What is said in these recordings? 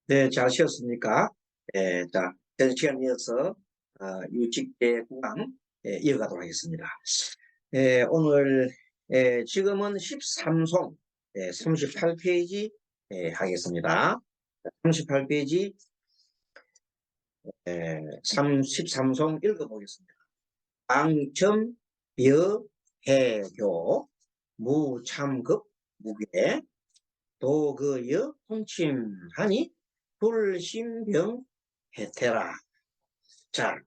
네, 잘 쉬었습니까? 자, 전 시간 이어서 유직계 구강 이어가도록 하겠습니다. 오늘 지금은 13송 38페이지 하겠습니다. 38페이지 13송 읽어보겠습니다. 방첨, 여, 해교, 무참급, 무괴, 도그여, 통침하니, 불신병, 해태라. 자,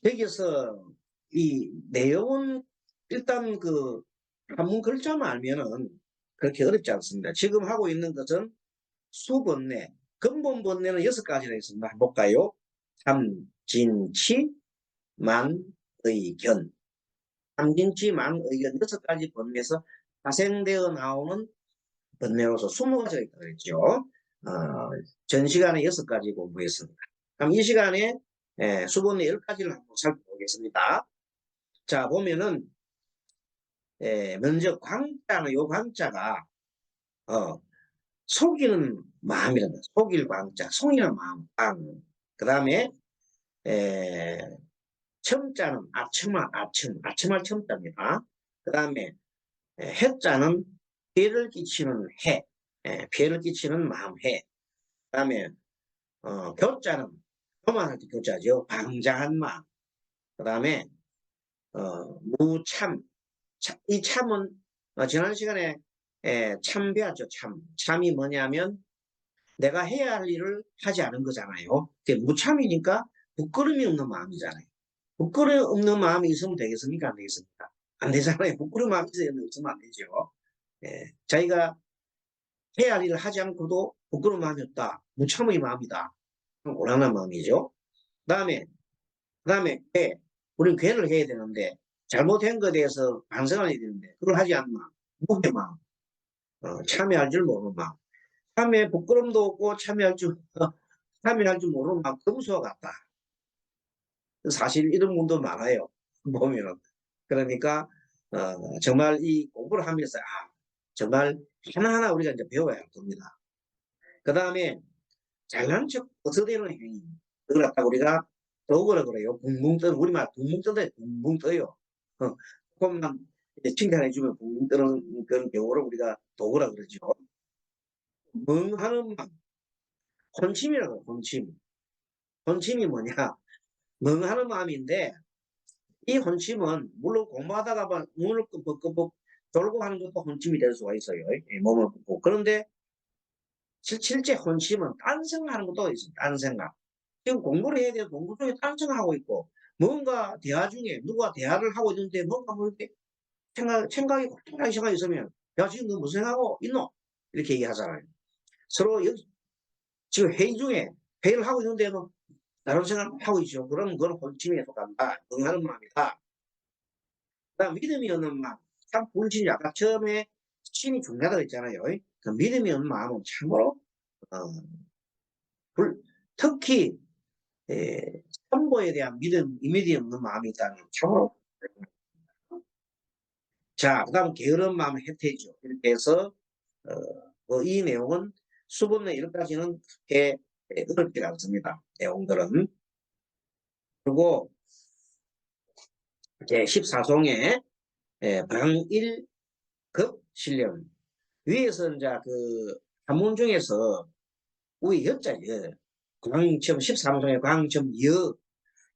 여기서 이 내용은 일단 그 한문 글자만 알면은 그렇게 어렵지 않습니다. 지금 하고 있는 것은 수번뇌, 근본 번뇌는 6가지나 있습니다. 한번 볼까요? 참진치, 만의견. 참진치, 만의견 6가지 번뇌에서 파생되어 나오는 번뇌로서 20가지가 있다고 했죠. 전 시간에 6가지 공부했습니다. 그럼 이 시간에 수번뇌 10가지를 한번 살펴보겠습니다. 자, 보면은 먼저 광자는 요 광자가 속이는 마음이란다. 속일 광자, 속이는 마음, 광. 그 다음에 첨자는 아첨할 첨자입니다. 그 다음에 해자는 피해를 끼치는 해, 피해를 끼치는 마음 해. 그 다음에 교자는 교만할 때 교자죠. 방자한 마음. 그 다음에 무참, 이 참은 지난 시간에 참 배웠죠. 참이 뭐냐면 내가 해야 할 일을 하지 않은 거잖아요. 무참이니까 부끄러움이 없는 마음이잖아요. 부끄러움 없는 마음이 있으면 되겠습니까? 안 되겠습니까? 안 되잖아요. 부끄러운 마음이 있으면 안 되죠. 자기가 해야 할 일을 하지 않고도 부끄러운 마음이 없다. 무참의 마음이다. 오랑한 마음이죠. 그다음에 우리는 괴를 해야 되는데 잘못한 것에 대해서 반성을 해야 되는데 그걸 하지 않는 마음, 무게 마음, 참여할 줄 모르는 마음. 참여 부끄럼도 없고 참여할 줄 모르는 마음, 금수와 같다. 사실 이런 분도 많아요. 보면은 그러니까 정말 이 공부를 하면서 정말 하나하나 우리가 이제 배워야 할 겁니다. 그 다음에 잘난 척 어서대는 행위. 그걸 갖다 우리가 도구라 그래요. 붕붕 떠, 우리말 붕붕 떠다 붕붕 떠요. 조금만 칭찬해주면 붕붕 뜨는 그런 경우를 우리가 도구라 그러죠. 멍하는 마음. 혼침이라고, 혼침. 혼침이 뭐냐? 멍하는 마음인데, 이 혼침은, 물론 공부하다가 눈을 끄벅끄벅 돌고 하는 것도 혼침이 될 수가 있어요. 몸을 굽고. 그런데, 실제 혼침은 딴 생각하는 것도 있어요. 딴 생각. 지금 공부를 해야 돼서 공부 중에 딴 생각하고 있고, 뭔가 대화 중에 누가 대화를 하고 있는데 뭔가 뭐 이렇게 생각이 곱하게 생각이 있으면, 야, 지금 너 무슨 생각하고 있노? 이렇게 얘기하잖아요. 서로 지금 회의 중에 회의를 하고 있는데도 다른 생각하고 있죠. 그러면 그건 혼침에 속한다. 응하는 마음이다. 그다음 믿음이 없는 마음. 참 불신이 아까 처음에 신이 중요하다고 했잖아요. 그 믿음이 없는 마음은 참으로 어, 특히 선보에 대한 믿음이 없는 마음이 있다는 참으로. 자, 그다음 게으른 마음은 해태죠. 이렇게 해서 이 내용은 수분의 이렇게까지는 어렵지 않습니다. 내용들은. 그리고 제 14송의 방일급 신령 위에서 이제 그 한문 중에서 위에 여자예요. 광첨 13송의 광첨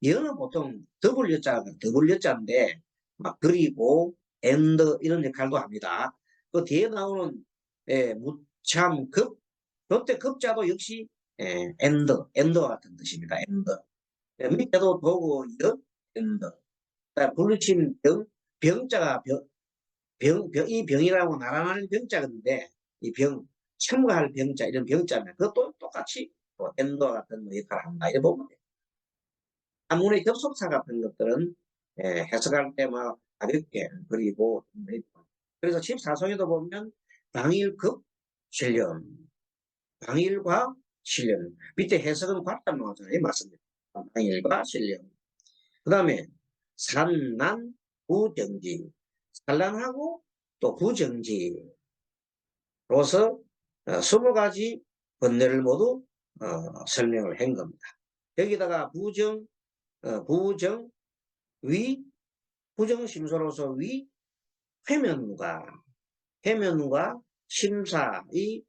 여는 보통 더블 여자인데 막 그리고 엔더 이런 역할도 합니다. 그 뒤에 나오는 무참급 그때 급자도 역시 엔더 같은 뜻입니다. 엔더 밑에도 보고 엔더 불침 병자가 이 병이라고 나라는 병자인데 이 첨가할 병자 이런 병자면 그것도 똑같이 엔더 같은 역할을 한다 이렇게 보면 돼요. 한문의 접속사 같은 것들은 해석할 때 막 가볍게 그리고 그래서 14송에도 보면 방일급 신령 방일과 신령 밑에 해석은 같단 나오잖아요. 맞습니다. 방일과 신령 그 다음에 산난 부정지 산란하고 또 부정지로서 20가지 번뇌를 모두 설명을 한 겁니다. 여기다가 부정, 위, 부정심사로서 위, 회면과 심사의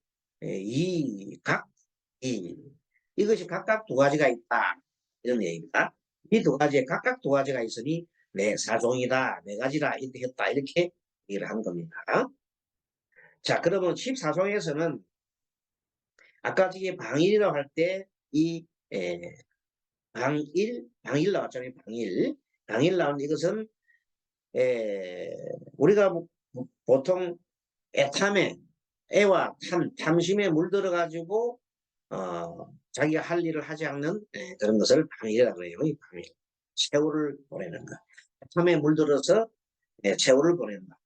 이것이 각각 두 가지가 있다. 이런 얘기입니다. 이 두 가지에 각각 두 가지가 있으니 네 사종이다, 네 가지다, 이렇게 했다. 이렇게 얘기를 한 겁니다. 자, 그러면 14종에서는 아까 이게 방일이라고 할 때 이 방일 나왔잖아요. 방일 나온 이것은 우리가 보통 애와 탐심에 물들어 가지고 자기가 할 일을 하지 않는 그런 것을 방일이라고 해요. 이 방일. 세월을 보내는 것. 탐에 물들어서 세월을 보낸다.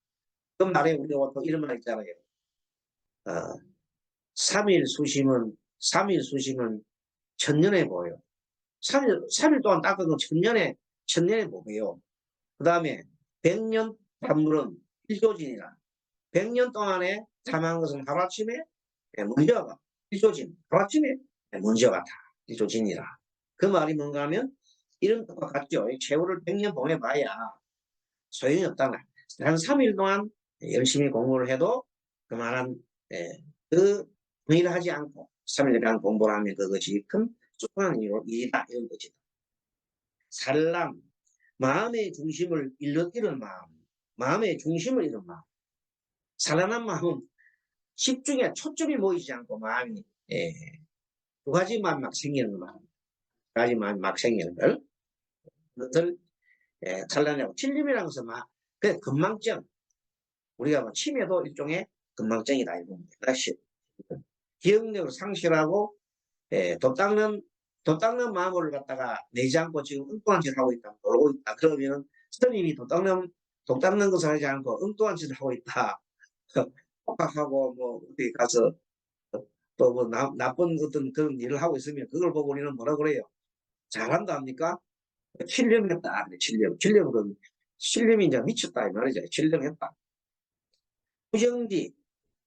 그 말에 우리가 보통 이런 말 있잖아요. 3일 수심은 천년에 보여. 3일 동안 닦은 건 천년에 보여요. 그 다음에 100년 단물은 일조진이라. 100년 동안에 탐한 것은 하루아침에 먼저 가. 일조진. 하루아침에 먼저 같아. 일조진이라. 그 말이 뭔가 하면 이런 것과 같죠. 세월을 100년 보내봐야 소용이 없다나. 한 3일 동안 열심히 공부를 해도 그만한 그 일을 하지 않고 3일간 공부를 하면 그것이 큰 쑥한 일이다. 이런 것이다. 살람, 마음의 중심을 잃은 마음. 마음의 중심을 잃은 마음. 살아난 마음은 집중에 초점이 모이지 않고 마음이 두 가지만 막 생기는 마음. 두 가지만 막 생기는 걸. 그것을 살라내고 칠림이라는 것은 그 건망증. 우리가 뭐 치매도 일종의 건망증이다. 이런 기억력을 상실하고 도 닦는 마음을 갖다가 내지 않고 지금 엉뚱한 짓을 하고 있다. 놀고 있다. 그러면 스님이 도 닦는 것을 하지 않고 엉뚱한 짓을 하고 있다. 폭학하고 뭐 어디 가서 또 뭐 나쁜 어떤 그런 일을 하고 있으면 그걸 보고 우리는 뭐라 그래요? 잘한다 합니까? 칠령했다. 칠령이 이제 미쳤다 이 말이죠. 칠령했다.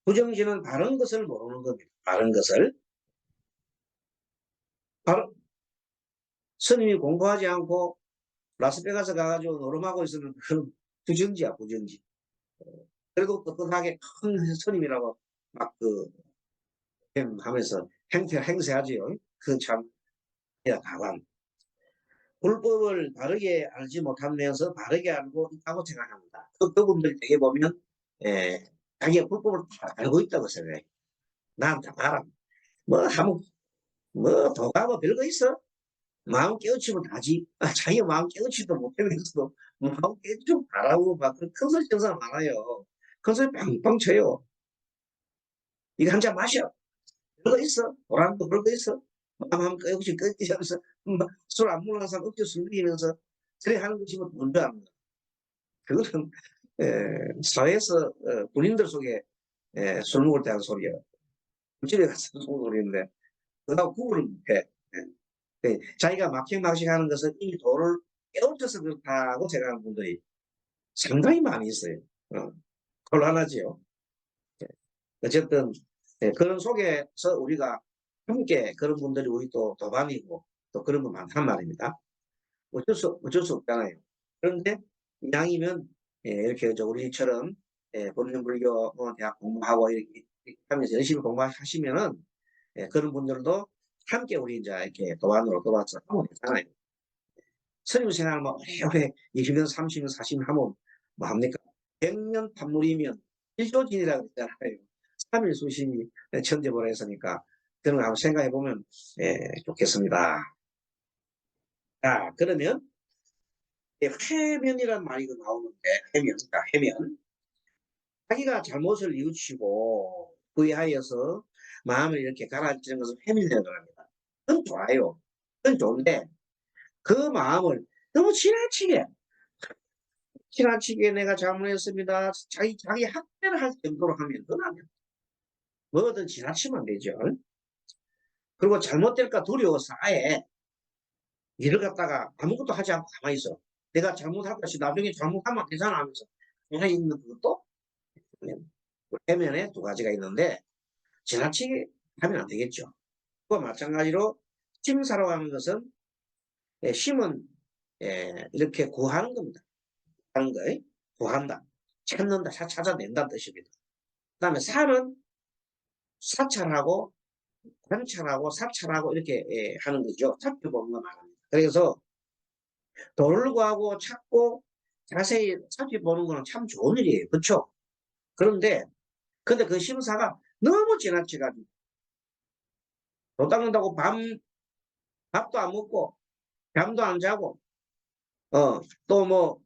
부정지는 바른 것을 모르는 겁니다. 바른 것을. 바로 스님이 공부하지 않고 라스베가스 가가지고 노름하고 있으면 그건 부정지야, 부정지. 그래도 떳떳하게 큰 스님이라고 막 하면서 행세하지요. 그 참, 야, 가관. 불법을 바르게 알지 못하면서 바르게 알고 있다고 생각합니다. 그분들 되게 보면, 자기가 불법을 다 알고 있다고 생각해. 난 다 알아. 도가 뭐 별거 있어? 마음 깨우치면 다지. 자기가 마음 깨우치도 못하면서도 마음 깨우치면 다라고 막 큰 소리 치는 사람 많아요. 큰 소리 빵빵 쳐요. 이거 한 잔 마셔. 별거 있어? 보람도 별거 있어? 마음 한번 깨우치 하면서 술 안 먹는 사람 어깨 숨기면서 그래 하는 것이 뭐 뭔지 압니다. 그거는 사회에서 군인들 속에 술 먹을 때 하는 소리예요. 집에 가서 술 먹는 소리인데 그거하고 구분을 못해. 자기가 막힌하는 것은 이 도를 깨우쳐서 그렇다고 생각하는 분들이 상당히 많이 있어요. 곤란하지요. 어쨌든 그런 속에서 우리가 함께 그런 분들이 우리 또 도반이고 또 그런 거 많단 말입니다. 어쩔 수 없잖아요. 그런데 이왕이면 이렇게 우리처럼 법륜불교 대학 공부하고 이렇게 하면서 열심히 공부하시면은 그런 분들도 함께 우리 이제 이렇게 도반으로 도와서 하면 되잖아요. 스님 생활 뭐 오래 20년, 30년, 40년 하면 뭐 합니까? 100년 판물이면 일조진이라고 했잖아요. 3일 수심이 천재보라 했으니까 그런 거 한번 생각해 보면 좋겠습니다. 자, 그러면 해면이란 말이 나오는데 해면. 자기가 잘못을 뉘우치고 후회하여서 마음을 이렇게 가라앉히는 것을 해면이라고 합니다. 그건 좋아요. 그건 좋은데 그 마음을 너무 지나치게 내가 잘못했습니다. 자기 학대를 할 정도로 하면 그건 안 됩니다. 뭐든 지나치면 안 되죠. 그리고 잘못될까 두려워서 아예 일을 갖다가 아무것도 하지 않고 가만히 있어. 내가 잘못할 것이 나중에 잘못하면 괜찮아 하면서 가만히 있는 것도 해면에 두 가지가 있는데 지나치게 하면 안 되겠죠. 그와 마찬가지로 심사라고 하는 것은 심은 이렇게 구하는 겁니다. 하는 거, 구한다, 찾는다, 찾아낸다는 뜻입니다. 그 다음에 사는 사찰하고 관찰하고 사찰하고 이렇게 하는 거죠. 살펴보는 거 말합니다. 그래서 도를 구하고 찾고 자세히 살펴보는 거는 참 좋은 일이에요. 그렇죠? 그런데 근데 그 심사가 너무 지나치가지고 도 닦는다고 밥도 안 먹고 잠도 안 자고 또 뭐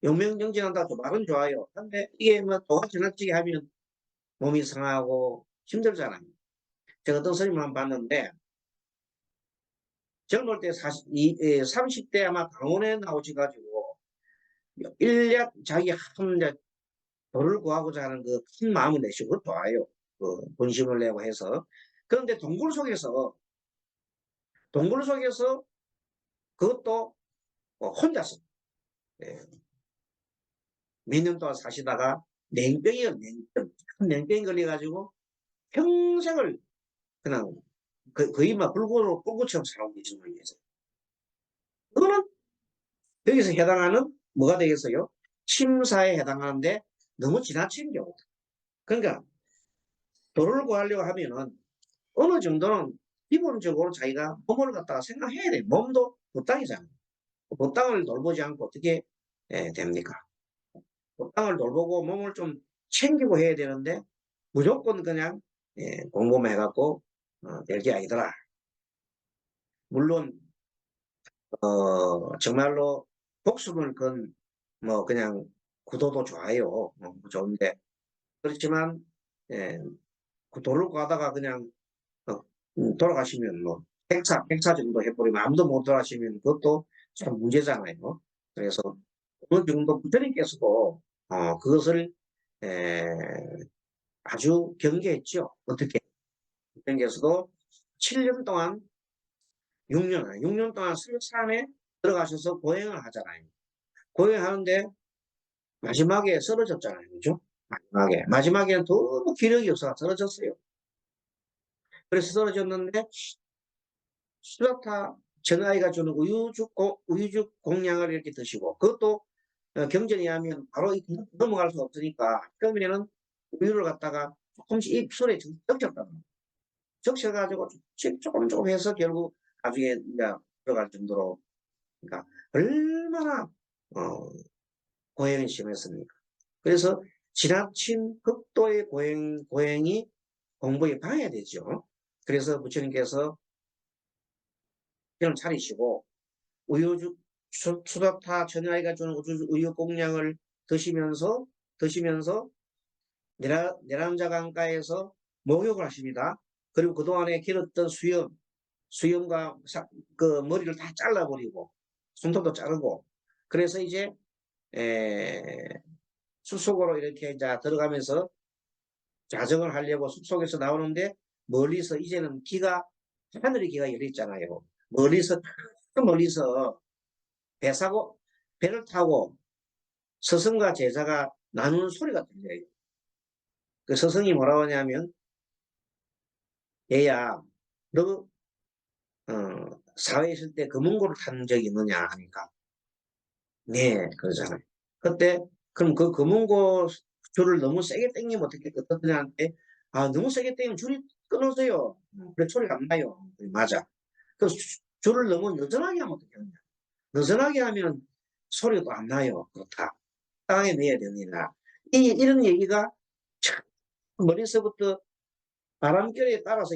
영명정진한다고 말은 좋아요. 근데 이게 뭐 도가 지나치게 하면 몸이 상하고 힘들잖아요. 제가 어떤 스님 한 번 봤는데 젊을 때 30대 아마 강원에 나오셔가지고 1년 자기 한 도를 구하고자 하는 그 큰 마음을 내시고 좋아요. 그 본심을 내고 해서. 그런데 동굴 속에서 그것도 혼자서 예, 몇 년 동안 사시다가 냉병이 걸려가지고 평생을 그냥 거의 막 불구처럼 살아온 계신 분이 계세요. 그거는 여기서 해당하는 뭐가 되겠어요? 심사에 해당하는데 너무 지나친 경우. 그러니까 도를 구하려고 하면은 어느 정도는 기본적으로 자기가 몸을 갖다가 생각해야 돼. 몸도 그 땅이잖아요. 그 땅을 돌보지 않고 어떻게 됩니까? 그 땅을 돌보고 몸을 좀 챙기고 해야 되는데 무조건 그냥 공부만 해갖고 될 게 아니더라. 물론 정말로 복습을 뭐 그냥 구도도 좋아요. 좋은데 그렇지만 예, 그 도를 가다가 그냥 어, 돌아가시면 뭐 행사 정도 해버리면 아무도 못 돌아가시면 그것도 참 문제잖아요. 그래서 어느 정도 부처님께서도 그것을 에, 아주 경계했죠. 어떻게 부처님께서도 7년 동안 6년 동안 설산에 들어가셔서 고행을 하잖아요. 고행하는데 마지막에 쓰러졌잖아요. 그죠? 마지막에는 너무 기력이 없어서 쓰러졌어요. 그래서 쓰러졌는데 수라타 전아이가 주는 우유죽 공양을 이렇게 드시고 그것도 경전에 하면 바로 넘어갈 수 없으니까 처음에는 우유를 갖다가 조금씩 입술에 적셨다. 적셔가지고 조금 해서 결국 나중에 이제 들어갈 정도로 그러니까 얼마나 고행이 심했습니까? 그래서 지나친 극도의 고행이 공부에 방해되죠. 그래서 부처님께서 정을 차리시고 우유죽 수다타 전야이가 주는 우유 공양을 드시면서 내란자 강가에서 목욕을 하십니다. 그리고 그동안에 길었던 수염과 그 머리를 다 잘라버리고 손톱도 자르고 그래서 이제 숲속으로 이렇게 이제 들어가면서 자정을 하려고 숲속에서 나오는데 멀리서 이제는 하늘의 기가 열려 있잖아요. 멀리서 배를 타고 스승과 제자가 나누는 소리가 들려요. 그 스승이 뭐라고 하냐면 얘야 너 사회에 있을 때 금은고를 탄 적이 있느냐 하니까 네 그러잖아요. 그때 그럼 그 금은고 줄을 너무 세게 당기면 어떻게 하는데 너무 세게 당기면 줄이 끊어져요. 그래 소리가 안 나요. 맞아. 그 줄을 너무 느슨하게 하면 어떻게 하냐. 느슨하게 하면 소리도 안 나요. 그렇다. 땅에 내야 되느냐. 이런 얘기가 머릿속부터 바람결에 따라서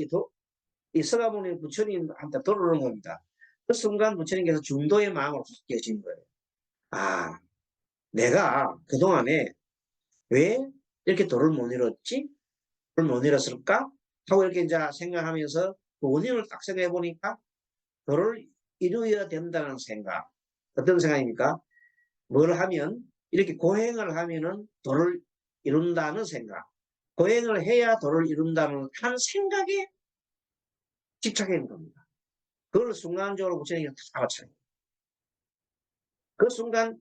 이 서가모니 부처님한테 들어오는 겁니다. 그 순간 부처님께서 중도의 마음을 확 깨신 거예요. 아, 내가 그동안에 왜 이렇게 도를 못 이뤘지? 도를 못 이뤘을까? 하고 이렇게 이제 생각하면서 그 원인을 딱 생각해 보니까 도를 이루어야 된다는 생각. 어떤 생각입니까? 뭘 하면, 이렇게 고행을 하면은 도를 이룬다는 생각. 고행을 해야 도를 이룬다는 한 생각에 집착한 겁니다. 그걸 순간적으로 부처님이 다 알아차려요. 그 순간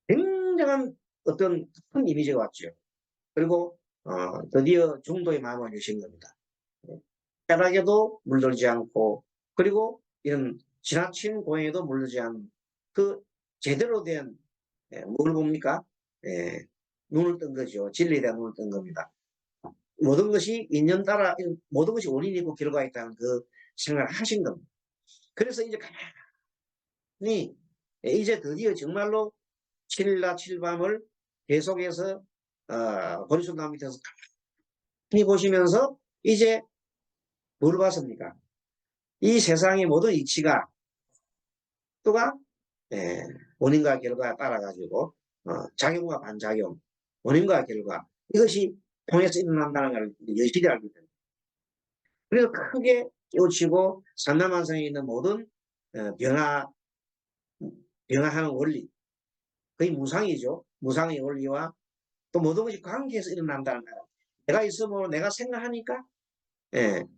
굉장한 어떤 큰 이미지가 왔죠. 그리고 드디어 중도의 마음을 여신 겁니다. 쾌락에도 물들지 않고, 그리고 이런 지나친 고행에도 물들지 않는 그 제대로 된, 뭘 봅니까? 예, 눈을 뜬 거죠. 진리에 대한 눈을 뜬 겁니다. 모든 것이 인연 따라, 모든 것이 원인이 있고 결과가 있다는 그 생각을 하신 겁니다. 그래서 이제 가만히, 이제 드디어 정말로 7일날 7밤을 계속해서, 보리순나무 밑에서 가만히 보시면서 이제 뭘 봤습니까? 이 세상의 모든 이치가 또가, 예, 원인과 결과에 따라 가지고 작용과 반작용, 원인과 결과 이것이 통해서 일어난다는 걸 여실히 알게 됩니다. 그래서 크게 깨우치고 삼라만상에 있는 모든 변화하는 원리, 거의 무상이죠. 무상의 원리와 또 모든 것이 관계해서 일어난다는 거예요. 내가 있으면 내가 생각하니까,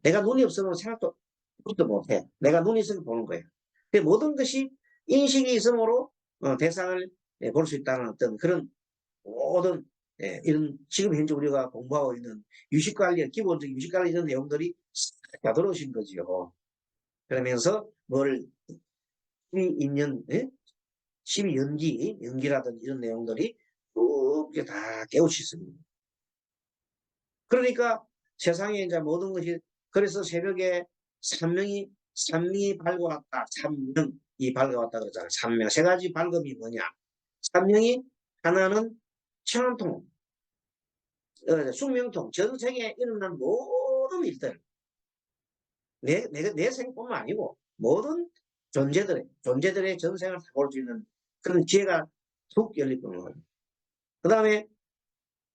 내가 눈이 없으면 생각도 못해. 내가 눈이 있으면 보는 거예요. 모든 것이 인식이 있으므로 대상을 볼 수 있다는 어떤 그런 모든, 이런 지금 현재 우리가 공부하고 있는 유식관리, 기본적인 유식관리 이런 내용들이 다 들어오신 거죠. 그러면서 뭘 12인연, 12연기, 연기라든지 이런 내용들이 쭉 다 깨우치습니다. 그러니까 세상에 이제 모든 것이, 그래서 새벽에 삼명이 밝아왔다. 삼명이 밝아왔다 그러잖아요. 삼명. 세 가지 밝음이 뭐냐? 삼명이 하나는 천원통, 숙명통, 전생에 일어난 모든 일들, 내 생뿐만 아니고 모든 존재들의 전생을 볼 수 있는 그런 지혜가 툭 열릴 거예요. 그 다음에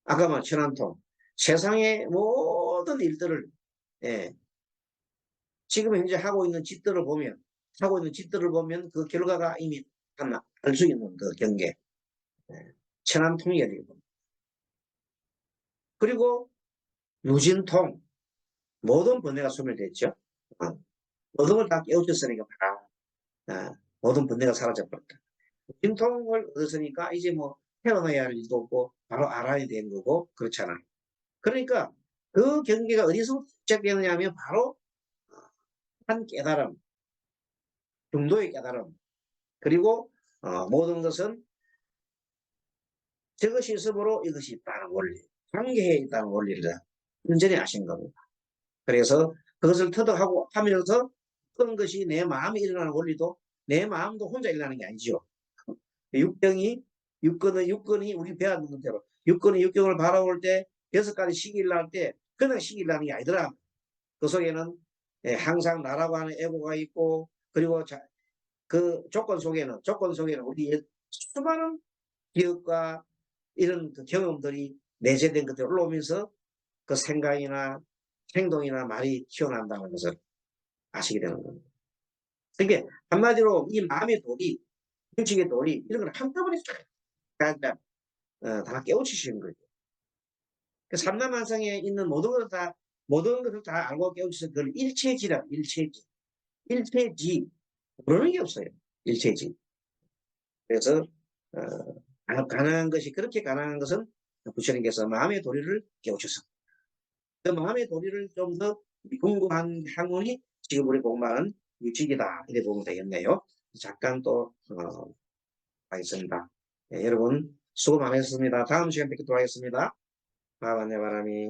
아까 말한 천안통, 세상의 모든 일들을, 예, 지금 현재 하고 있는 짓들을 보면 그 결과가 이미 알 수 있는 그 경계, 예, 천안통이 열리고 겁니다. 그리고 유진통, 모든 번뇌가 소멸됐죠. 모든 걸 다 깨우쳤으니까 모든 번뇌가 사라져버렸다. 유진통을 얻었으니까 이제 뭐 태어나야 할 일도 없고 바로 알아야 되는 거고 그렇잖아. 그러니까 그 경계가 어디서 시작되느냐 하면 바로 한 깨달음, 중도의 깨달음, 그리고 모든 것은 저것이 있으므로 이것이 있다는 원리, 관계에 있다는 원리를 온전히 아신 겁니다. 그래서 그것을 터득하고 하면서 그런 것이 내 마음에 일어나는 원리도 내 마음도 혼자 일어나는 게 아니죠. 육건이 우리 배웠는 대로 육건이 육경을 바라볼 때 6가지 시기를 날 때 그냥 시기를 나는 게 아니더라. 그 속에는 항상 나라고 하는 애고가 있고, 그리고 그 조건 속에는 우리 수많은 기억과 이런 그 경험들이 내재된 것들이 올라오면서 그 생각이나 행동이나 말이 튀어나온다는 것을 아시게 되는 겁니다. 그러니까 한마디로 이 마음의 도리, 규칙의 도리 이런 걸 한꺼번에 다 깨우치시는 거죠. 그 삼라만상에 있는 모든 것을 다 알고 깨우쳐서 그걸 일체지라. 일체지 모르는 게 없어요. 일체지. 그래서 가능한 것이, 그렇게 가능한 것은 부처님께서 마음의 도리를 깨우쳐서 그 마음의 도리를 좀 더 궁금한 학문이 지금 우리 공부하는 유칙이다 이렇게 보면 되겠네요. 잠깐 또 하겠습니다. 여러분 수고 많으셨습니다. 다음 시간에 뵙도록 하겠습니다. 바바네 바람이